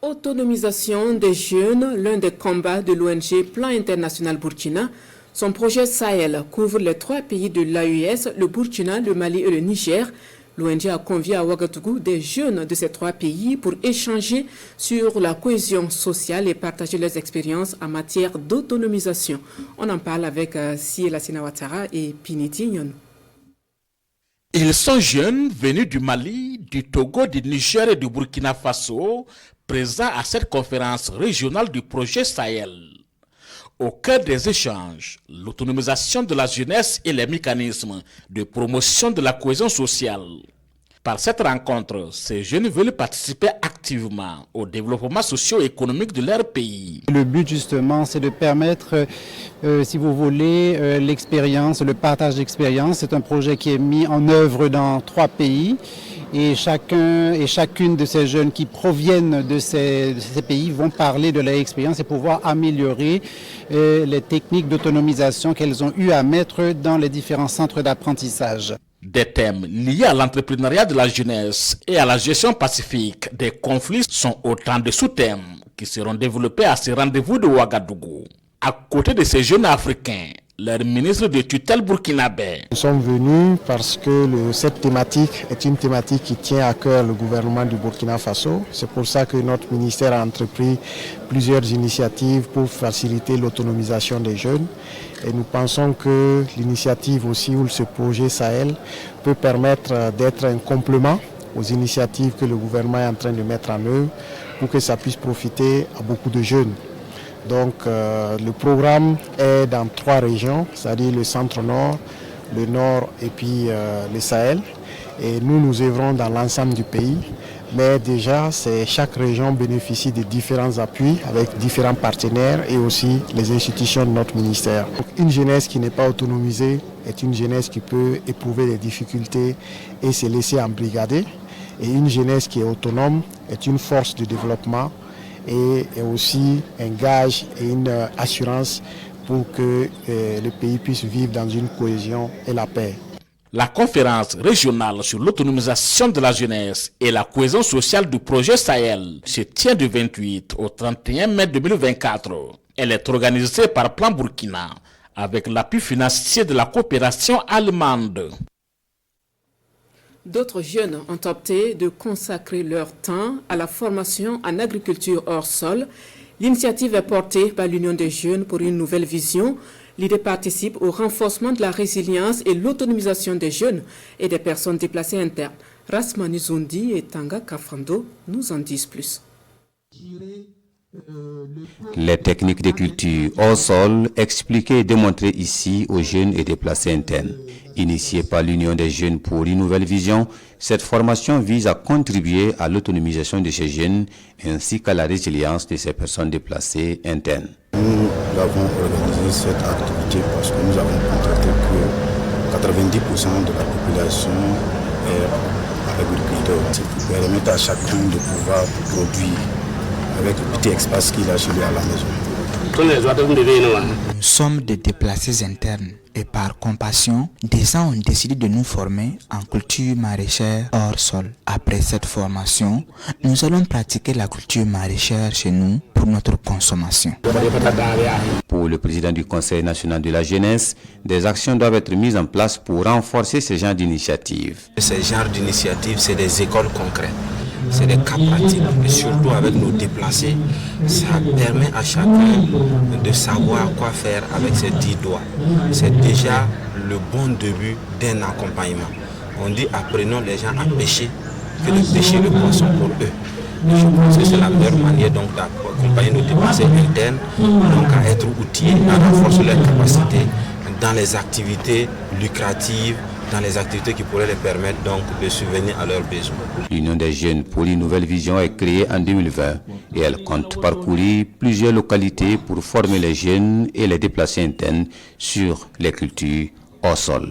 Autonomisation des jeunes, l'un des combats de l'ONG Plan International Burkina. Son projet Sahel couvre les 3 pays de l'AES, le Burkina, le Mali et le Niger. L'ONG a convié à Ouagadougou des jeunes de ces 3 pays pour échanger sur la cohésion sociale et partager leurs expériences en matière d'autonomisation. On en parle avec Siela Sinawatara et Piniti Nyon. Ils sont jeunes venus du Mali, du Togo, du Niger et du Burkina Faso, présents à cette conférence régionale du projet Sahel. Au cœur des échanges, l'autonomisation de la jeunesse et les mécanismes de promotion de la cohésion sociale. Par cette rencontre, ces jeunes veulent participer activement au développement socio-économique de leur pays. Le but justement, c'est de permettre, si vous voulez, l'expérience, le partage d'expérience. C'est un projet qui est mis en œuvre dans 3 pays. Et chacun et chacune de ces jeunes qui proviennent de ces pays vont parler de leur expérience et pouvoir améliorer les techniques d'autonomisation qu'elles ont eu à mettre dans les différents centres d'apprentissage. Des thèmes liés à l'entrepreneuriat de la jeunesse et à la gestion pacifique des conflits sont autant de sous-thèmes qui seront développés à ce rendez-vous de Ouagadougou. À côté de ces jeunes Africains, leur ministre de tutelle burkinabé. Nous sommes venus parce que cette thématique est une thématique qui tient à cœur le gouvernement du Burkina Faso. C'est pour ça que notre ministère a entrepris plusieurs initiatives pour faciliter l'autonomisation des jeunes. Et nous pensons que l'initiative aussi, ou ce projet Sahel, peut permettre d'être un complément aux initiatives que le gouvernement est en train de mettre en œuvre pour que ça puisse profiter à beaucoup de jeunes. Donc le programme est dans 3 régions, c'est-à-dire le centre-nord, le nord et puis le Sahel. Et nous œuvrons dans l'ensemble du pays. Mais déjà, chaque région bénéficie de différents appuis avec différents partenaires et aussi les institutions de notre ministère. Donc, une jeunesse qui n'est pas autonomisée est une jeunesse qui peut éprouver des difficultés et se laisser embrigader. Et une jeunesse qui est autonome est une force de développement et aussi un gage et une assurance pour que le pays puisse vivre dans une cohésion et la paix. La conférence régionale sur l'autonomisation de la jeunesse et la cohésion sociale du projet Sahel se tient du 28 au 31 mai 2024. Elle est organisée par Plan Burkina avec l'appui financier de la coopération allemande. D'autres jeunes ont opté de consacrer leur temps à la formation en agriculture hors sol. L'initiative est portée par l'Union des jeunes pour une nouvelle vision. L'idée participe au renforcement de la résilience et l'autonomisation des jeunes et des personnes déplacées internes. Rasmani Zundi et Tanga Kafando nous en disent plus. Les techniques de culture hors sol expliquées et démontrées ici aux jeunes et déplacés internes. Initiée par l'Union des jeunes pour une nouvelle vision, cette formation vise à contribuer à l'autonomisation de ces jeunes ainsi qu'à la résilience de ces personnes déplacées internes. Nous avons organisé cette activité parce que nous avons constaté que 90% de la population est agriculteur. C'est pour permettre à chacun de pouvoir produire avec le petit espace qu'il a chez lui à la maison. Nous sommes des déplacés internes et par compassion, des gens ont décidé de nous former en culture maraîchère hors sol. Après cette formation, nous allons pratiquer la culture maraîchère chez nous pour notre consommation. Pour le président du Conseil national de la jeunesse, des actions doivent être mises en place pour renforcer ce genre d'initiatives. Ces genres d'initiatives, c'est des écoles concrètes. C'est des cas pratiques et surtout avec nos déplacés, ça permet à chacun de savoir quoi faire avec ses 10 doigts. C'est déjà le bon début d'un accompagnement. On dit apprenons les gens à pêcher que de pêcher le poisson pour eux. Et je pense que c'est la meilleure manière donc d'accompagner nos déplacés internes, donc à être outillés, à renforcer leurs capacités dans les activités lucratives, dans les activités qui pourraient les permettre donc de subvenir à leurs besoins. L'Union des jeunes pour une nouvelle vision est créée en 2020 et elle compte parcourir plusieurs localités pour former les jeunes et les déplacés internes sur les cultures hors sol.